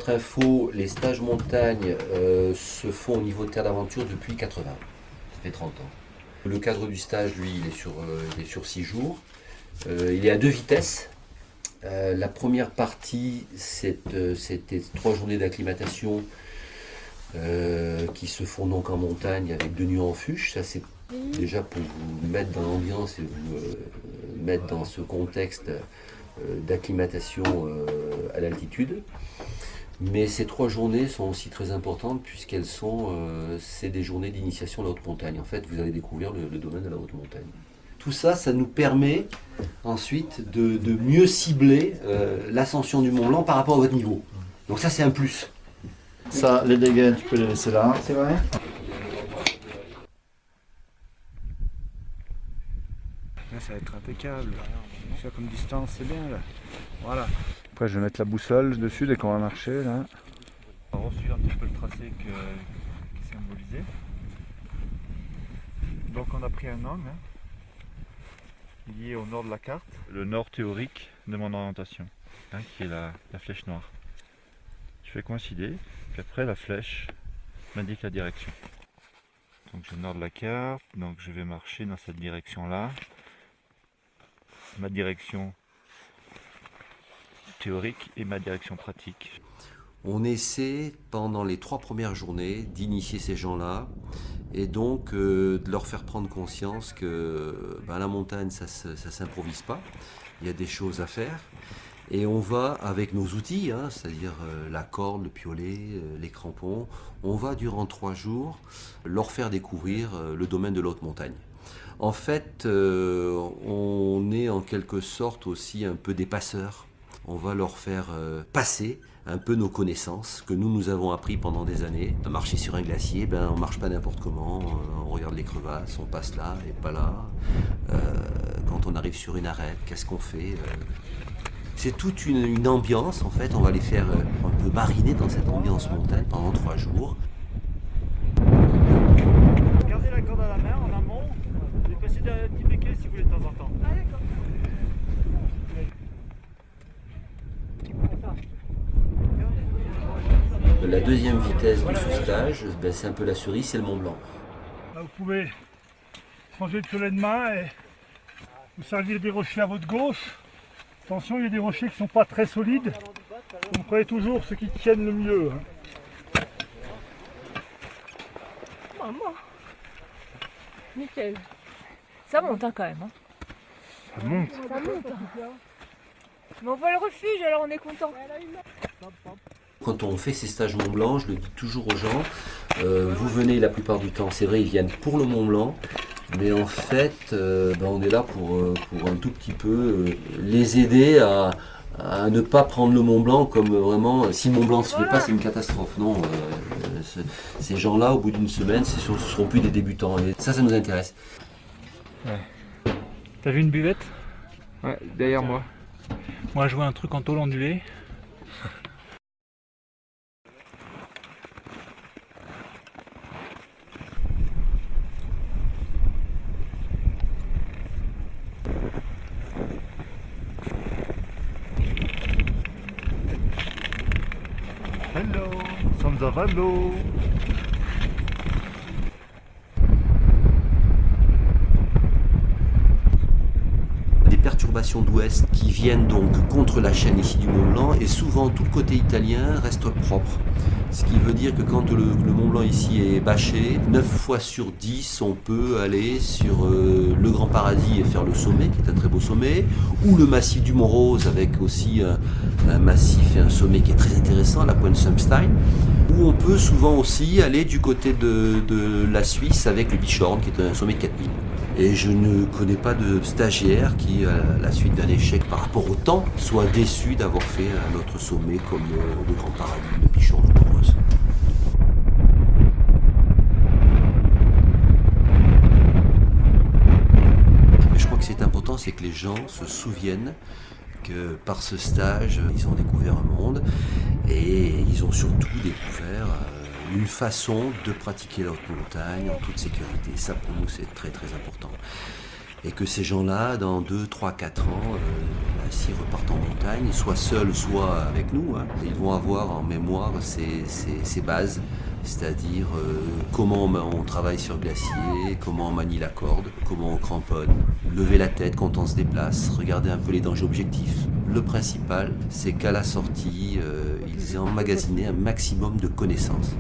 votre info, les stages montagne se font au niveau de Terre d'Aventure depuis 80. Ça fait 30 ans. Le cadre du stage, lui, il est sur 6 jours. Il est à 2 vitesses. La première partie, c'était 3 journées d'acclimatation qui se font donc en montagne avec 2 nuits en fuche. Ça, c'est déjà pour vous mettre dans l'ambiance et vous mettre dans ce contexte d'acclimatation à l'altitude. Mais ces 3 journées sont aussi très importantes puisqu'elles sont, c'est des journées d'initiation à la haute montagne. En fait, vous allez découvrir le domaine de la haute montagne. Tout ça, ça nous permet ensuite de mieux cibler l'ascension du Mont Blanc par rapport à votre niveau. Donc ça, c'est un plus. Ça, les dégaines, tu peux les laisser là. C'est vrai. Là, ça va être impeccable. Ça comme distance, c'est bien là. Voilà. Après, je vais mettre la boussole dessus dès qu'on va marcher là. On va suivre un petit peu le tracé qui est symbolisé. Donc, on a pris un angle lié au nord de la carte. Le nord théorique de mon orientation, qui est la flèche noire. Je fais coïncider, puis après la flèche m'indique la direction. Donc j'ai le nord de la carte, donc je vais marcher dans cette direction-là. Ma direction théorique et ma direction pratique. On essaie pendant les 3 premières journées d'initier ces gens-là et donc de leur faire prendre conscience que la montagne, ça s'improvise pas. Il y a des choses à faire. Et on va avec nos outils, c'est-à-dire la corde, le piolet, les crampons, on va durant 3 jours leur faire découvrir le domaine de la haute montagne. En fait, on est en quelque sorte aussi un peu des passeurs. On va leur faire passer un peu nos connaissances que nous avons appris pendant des années. À marcher sur un glacier, on ne marche pas n'importe comment, on regarde les crevasses, on passe là et pas là. Quand on arrive sur une arête, qu'est-ce qu'on fait C'est toute une ambiance, en fait, on va les faire un peu mariner dans cette ambiance montagne pendant 3 jours. Gardez la corde à la main en amont, et passez derrière le petit béquet si vous voulez de temps en temps. Ah d'accord. La deuxième vitesse de ce stage, c'est un peu la cerise, c'est le Mont Blanc. Là, vous pouvez changer de piolet de main et vous servir des rochers à votre gauche. Attention, il y a des rochers qui ne sont pas très solides. Vous prenez toujours ceux qui tiennent le mieux. Maman. Nickel. Ça monte quand même. Ça monte. Ça monte. Mais on voit le refuge, alors on est content. Quand on fait ces stages Mont Blanc, je le dis toujours aux gens, vous venez la plupart du temps, c'est vrai, ils viennent pour le Mont Blanc, mais en fait, on est là pour un tout petit peu les aider à ne pas prendre le Mont Blanc comme vraiment, si le Mont Blanc ne se fait pas, c'est une catastrophe. Non, ces gens-là, au bout d'une semaine, ce ne seront plus des débutants. Et ça nous intéresse. Ouais. T'as vu une buvette? Ouais, derrière moi. Moi, je vois un truc en tôle ondulée. Hello, nous sommes à Valo. Des perturbations d'ouest qui viennent donc contre la chaîne ici du Mont Blanc et souvent tout le côté italien reste propre. Ce qui veut dire que quand le Mont Blanc ici est bâché, 9 fois sur 10 on peut aller sur le Grand Paradis et faire le sommet qui est un très beau sommet, ou le massif du Mont Rose avec aussi un massif et un sommet qui est très intéressant, la pointe Sumstein, ou on peut souvent aussi aller du côté de la Suisse avec le Bischorn qui est un sommet de 4000. Et je ne connais pas de stagiaire qui, à la suite d'un échec par rapport au temps, soit déçu d'avoir fait un autre sommet comme le Grand Paradis, le Bichon, le Rose. Mais je crois que c'est important, c'est que les gens se souviennent que par ce stage, ils ont découvert un monde et ils ont surtout découvert une façon de pratiquer la haute montagne en toute sécurité. Ça, pour nous, c'est très très important. Et que ces gens-là, dans 2, 3, 4 ans, s'ils repartent en montagne, soit seuls, soit avec nous, hein, ils vont avoir en mémoire ces bases, c'est-à-dire comment on travaille sur glacier, comment on manie la corde, comment on cramponne, lever la tête quand on se déplace, regarder un peu les dangers objectifs. Le principal, c'est qu'à la sortie, ils aient emmagasiné un maximum de connaissances.